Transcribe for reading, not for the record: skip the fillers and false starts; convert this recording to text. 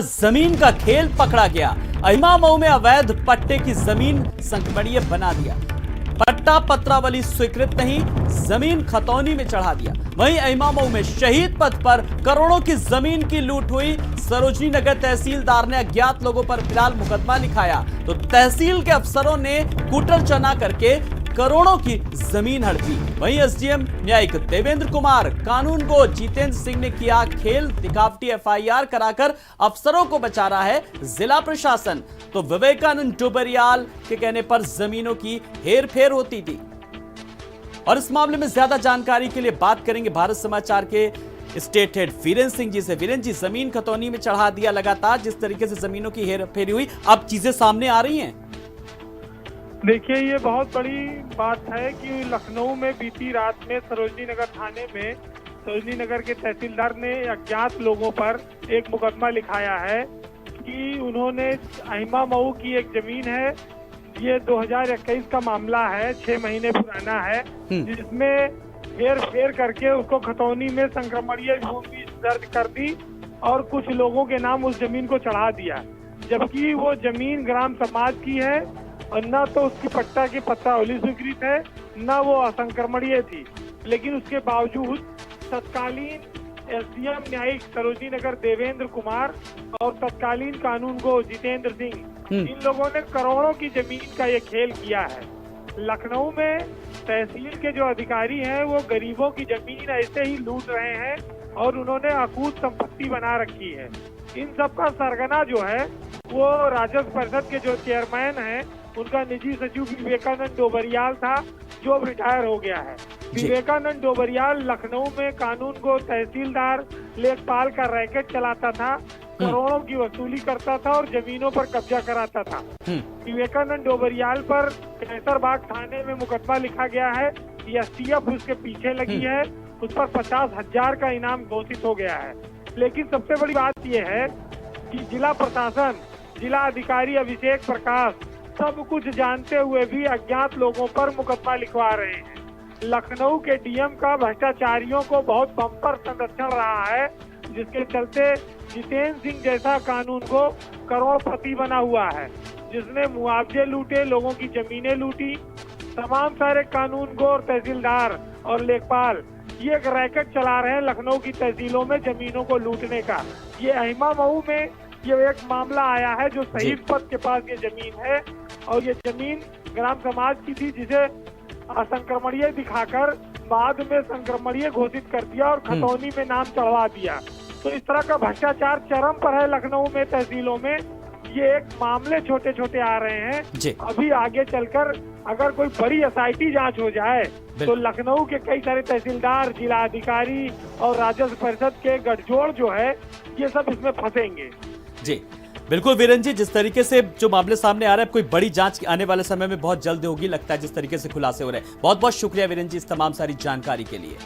जमीन का खेल पकड़ा गया। अहिमामऊ में अवैध पट्टे की जमीन संकमणीय बना दिया। पट्टा पत्रावली स्वीकृत नहीं, जमीन खतौनी में चढ़ा दिया। वहीं अहिमामऊ में शहीद पथ पर करोड़ों की जमीन की लूट हुई। सरोजनी नगर तहसीलदार ने अज्ञात लोगों पर फिलहाल मुकदमा लिखाया, तो तहसील के अफसरों ने कुटरचना करके करोड़ों की जमीन हड़पी। वहीं एसडीएम न्यायिक देवेंद्र कुमार कानून को जितेंद्र सिंह ने किया खेल। दिखावटी एफआईआर कराकर अफसरों को बचा रहा है जिला प्रशासन। तो विवेकानंद डोबरियाल के कहने पर जमीनों की हेरफेर होती थी। और इस मामले में ज्यादा जानकारी के लिए बात करेंगे भारत समाचार के स्टेट हेड वीरेंद्र सिंह जी से। वीरेंद्र जी, जमीन खतौनी में चढ़ा दिया, लगातार जिस तरीके से जमीनों की हेरफेरी हुई, अब चीजें सामने आ रही हैं। देखिए, ये बहुत बड़ी बात है कि लखनऊ में बीती रात में सरोजनी नगर थाने में सरोजनी नगर के तहसीलदार ने अज्ञात लोगों पर एक मुकदमा लिखाया है कि उन्होंने अहिमामऊ की एक जमीन है, ये 2021 का मामला है, 6 महीने पुराना है, जिसमें हेर फेर करके उसको खतौनी में संक्रमणीय भूमि दर्ज कर दी और कुछ लोगों के नाम उस जमीन को चढ़ा दिया, जबकि वो जमीन ग्राम समाज की है और न तो उसकी पट्टा की पत्रावली स्वीकृत है, न वो असंक्रमणीय थी। लेकिन उसके बावजूद तत्कालीन एसडीएम न्यायिक सरोजनी नगर देवेंद्र कुमार और तत्कालीन कानून को जितेंद्र सिंह, इन लोगों ने करोड़ों की जमीन का ये खेल किया है। लखनऊ में तहसील के जो अधिकारी हैं वो गरीबों की जमीन ऐसे ही लूट रहे हैं और उन्होंने अकूत संपत्ति बना रखी है। इन सब का सरगना जो है वो राजस्व परिषद के जो चेयरमैन हैं, उनका निजी सचिव विवेकानंद डोबरियाल था, जो अब रिटायर हो गया है। विवेकानंद डोबरियाल लखनऊ में कानून को तहसीलदार लेखपाल का रैकेट चलाता था, करोड़ों की वसूली करता था और जमीनों पर कब्जा कराता था। विवेकानंद डोबरियाल पर कैसरबाग थाने में मुकदमा लिखा गया है। एसटीएफ उसके पीछे लगी है, उस पर 50,000 का इनाम घोषित हो गया है। लेकिन सबसे बड़ी बात यह है कि जिला प्रशासन, जिला अधिकारी अभिषेक प्रकाश सब कुछ जानते हुए भी अज्ञात लोगों पर मुकदमा लिखवा रहे हैं। लखनऊ के डीएम का भ्रष्टाचारियों को बहुत बम्पर संरक्षण रहा है, जिसके चलते जितेंद्र सिंह जैसा कानून को करोड़पति बना हुआ है, जिसने मुआवजे लूटे, लोगों की जमीनें लूटी। तमाम सारे कानून को और तहसीलदार और लेखपाल ये एक रैकेट चला रहे हैं लखनऊ की तहसीलों में जमीनों को लूटने का। ये अहिमामऊ में ये एक मामला आया है जो शहीद पथ के पास ये जमीन है और ये जमीन ग्राम समाज की थी, जिसे असंक्रमणीय दिखाकर बाद में संक्रमणीय घोषित कर दिया और खतौनी में नाम चढ़वा दिया। तो इस तरह का भ्रष्टाचार चरम पर है लखनऊ में तहसीलों में। ये एक मामले छोटे छोटे आ रहे हैं। अभी आगे चलकर अगर कोई बड़ी एसआईटी जांच हो जाए तो लखनऊ के कई सारे तहसीलदार, जिला अधिकारी और राजस्व परिषद के गठजोड़ जो है, ये सब इसमें फंसेंगे। जी बिल्कुल वीरेंद्र जी, जिस तरीके से जो मामले सामने आ रहा है, कोई बड़ी जांच आने वाले समय में बहुत जल्द होगी, लगता है जिस तरीके से खुलासे हो रहे हैं। बहुत बहुत शुक्रिया वीरेंद्र जी इस तमाम सारी जानकारी के लिए।